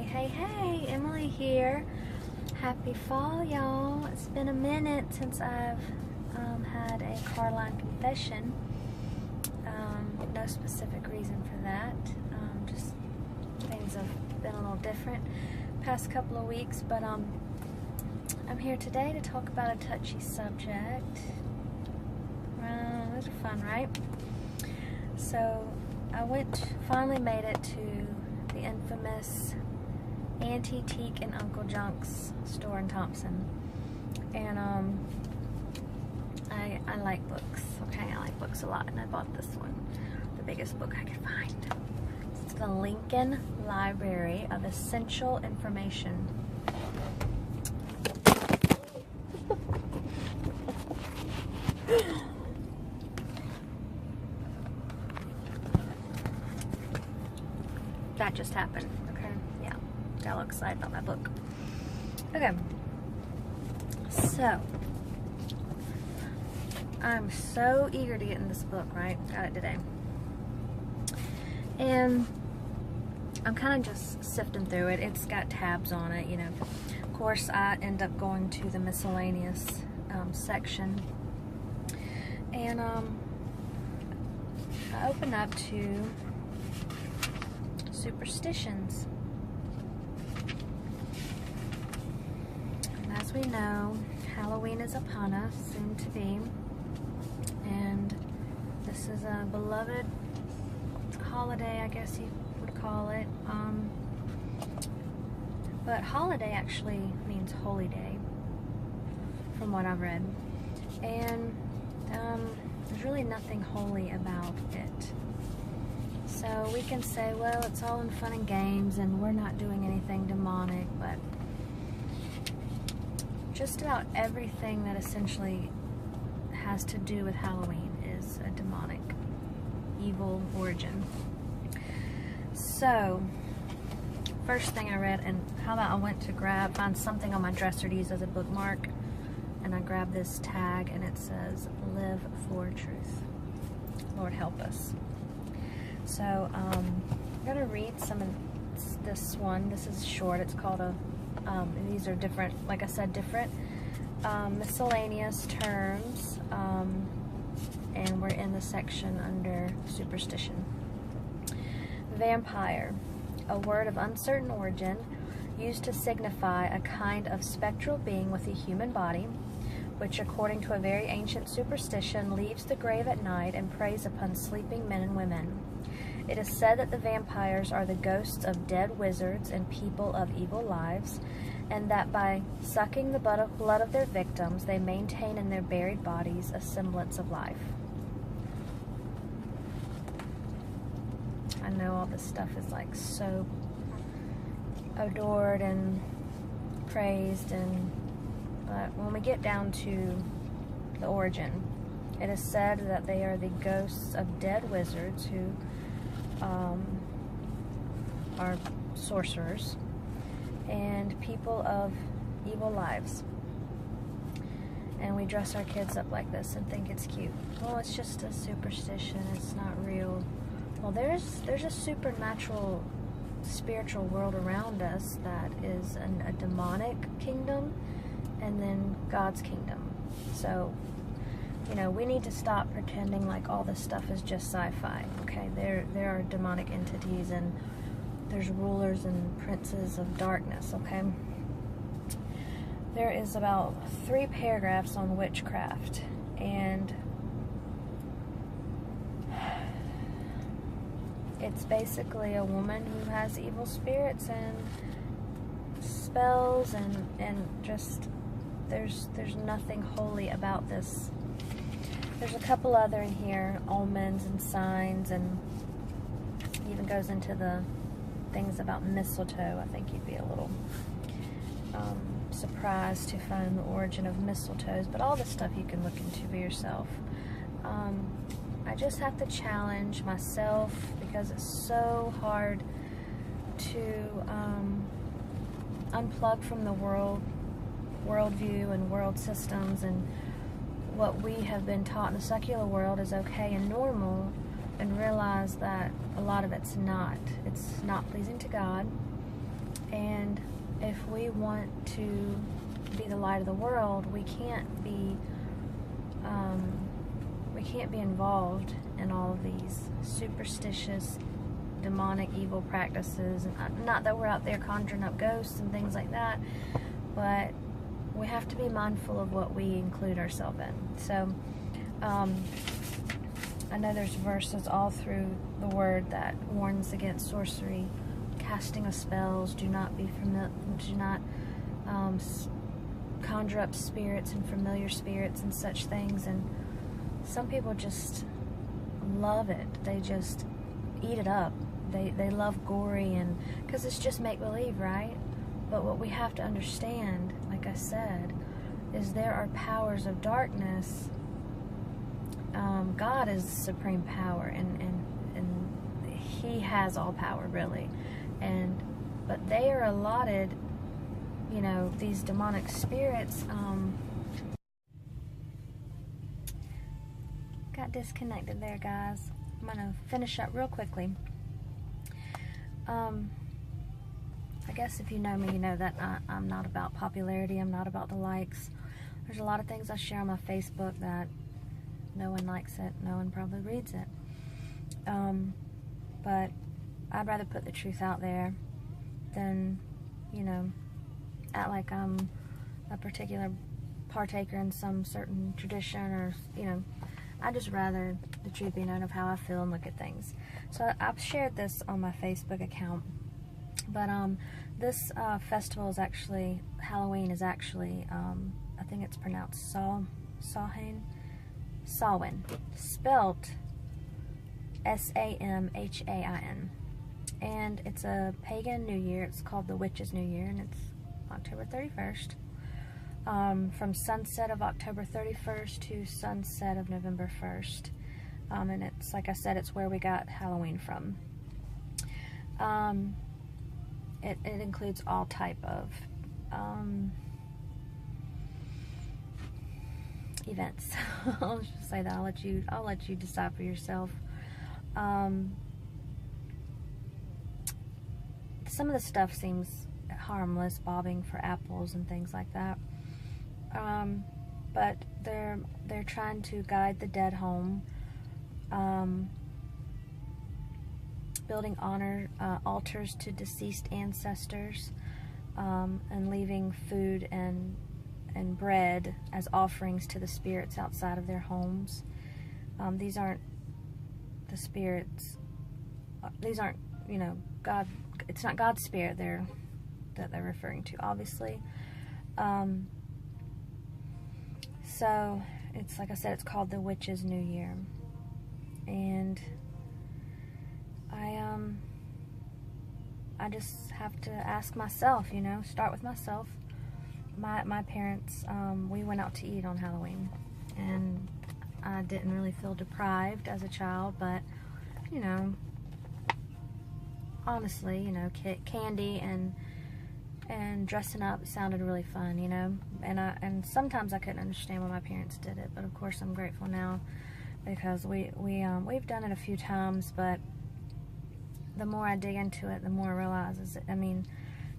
Hey, Emily here. Happy fall, y'all. It's been a minute since I've had a Carline confession. No specific reason for that. Just things have been a little different past couple of weeks, but I'm here today to talk about a touchy subject. Those are fun, right? So I finally made it to the infamous Antique and Uncle Junk's store in Thompson, and I like books. Okay, I like books a lot, and I bought this one, the biggest book I could find. It's the Lincoln Library of Essential Information. That just happened. Okay, yeah, got a little excited about my book. Okay, so I'm so eager to get in this book, right? Got it today. And I'm kind of just sifting through it. It's got tabs on it, you know. Of course, I end up going to the miscellaneous section. And I open up to superstitions. And as we know, Halloween is upon us, soon to be. And this is a beloved holiday, I guess you would call it. But holiday actually means holy day, from what I've read. And there's really nothing holy about it. So we can say, well, it's all in fun and games and we're not doing anything demonic, but just about everything that essentially has to do with Halloween is a demonic, evil origin. So, first thing I read, and how about I went to find something on my dresser to use as a bookmark, and I grabbed this tag and it says, "Live for Truth." Lord help us. So, I'm going to read some of this one. This is short. It's called these are different, like I said, different miscellaneous terms. And we're in the section under superstition. Vampire, a word of uncertain origin, used to signify a kind of spectral being with a human body, which, according to a very ancient superstition, leaves the grave at night and preys upon sleeping men and women. It is said that the vampires are the ghosts of dead wizards and people of evil lives, and that by sucking the blood of their victims, they maintain in their buried bodies a semblance of life. I know all this stuff is like so adored and praised, but when we get down to the origin, it is said that they are the ghosts of dead wizards who are sorcerers and people of evil lives. And we dress our kids up like this and think it's cute. Well, it's just a superstition. It's not real. Well, there's a supernatural, spiritual world around us that is a demonic kingdom, and then God's kingdom. So, you know, we need to stop pretending like all this stuff is just sci-fi. Okay, there are demonic entities, and there's rulers and princes of darkness. Okay, there is about 3 paragraphs on witchcraft, and it's basically a woman who has evil spirits and spells, and just there's nothing holy about this. There's a couple other in here, omens and signs, and even goes into the things about mistletoe. I think you'd be a little surprised to find the origin of mistletoes, but all this stuff you can look into for yourself. I just have to challenge myself because it's so hard to unplug from the worldview and world systems and what we have been taught in the secular world is okay and normal, and realize that a lot of it's not. It's not pleasing to God, And if we want to be the light of the world, we can't be involved in all of these superstitious, demonic, evil practices. And not that we're out there conjuring up ghosts and things like that, but we have to be mindful of what we include ourselves in. So I know there's verses all through the Word that warns against sorcery, casting of spells. Do not conjure up spirits and familiar spirits and such things. And some people just love it. They just eat it up. They love gory, and because it's just make-believe, right? But what we have to understand, like I said, is there are powers of darkness. God is supreme power, and He has all power, really. But they are allotted, these demonic spirits. Got disconnected there, guys. I'm gonna finish up real quickly. I guess if you know me, you know that I'm not about popularity. I'm not about the likes. There's a lot of things I share on my Facebook that no one likes it. No one probably reads it. But I'd rather put the truth out there than, act like I'm a particular partaker in some certain tradition, or, I just rather the truth be known of how I feel and look at things. So I've shared this on my Facebook account. But this festival is actually, Halloween is actually, I think it's pronounced Samhain, spelt Samhain. And it's a pagan New Year. It's called the Witch's New Year, and it's October 31st. From sunset of October 31st to sunset of November 1st. And it's, like I said, it's where we got Halloween from. It includes all type of events. I'll just say that. I'll let you decide for yourself. Some of the stuff seems harmless, bobbing for apples and things like that. But they're trying to guide the dead home. Building altars to deceased ancestors, and leaving food and bread as offerings to the spirits outside of their homes. These aren't the spirits. These aren't, God. It's not God's spirit that they're referring to, obviously. So it's, like I said, it's called the Witch's New Year, and I just have to ask myself, start with myself. My parents, we went out to eat on Halloween, and I didn't really feel deprived as a child, but, honestly, candy and dressing up sounded really fun, and sometimes I couldn't understand why my parents did it, but of course I'm grateful now, because we've done it a few times. But the more I dig into it, the more I realize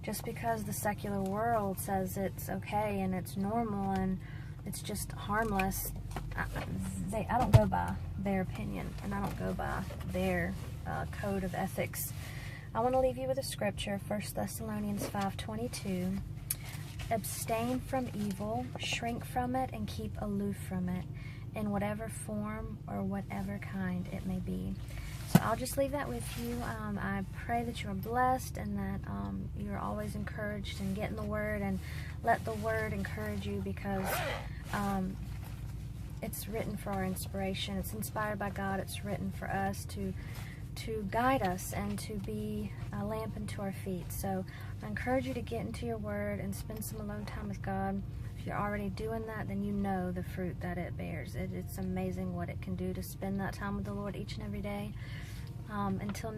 just because the secular world says it's okay and it's normal and it's just harmless, I don't go by their opinion, and I don't go by their code of ethics. I want to leave you with a scripture, 1 Thessalonians 5:22. Abstain from evil, shrink from it, and keep aloof from it, in whatever form or whatever kind it may be. So I'll just leave that with you. I pray that you're blessed, and that you're always encouraged, and get in the Word, and let the Word encourage you, because it's written for our inspiration. It's inspired by God. It's written for us to guide us and to be a lamp unto our feet. So I encourage you to get into your Word and spend some alone time with God. If you're already doing that, then you know the fruit that it bears. It's amazing what it can do to spend that time with the Lord each and every day. Until next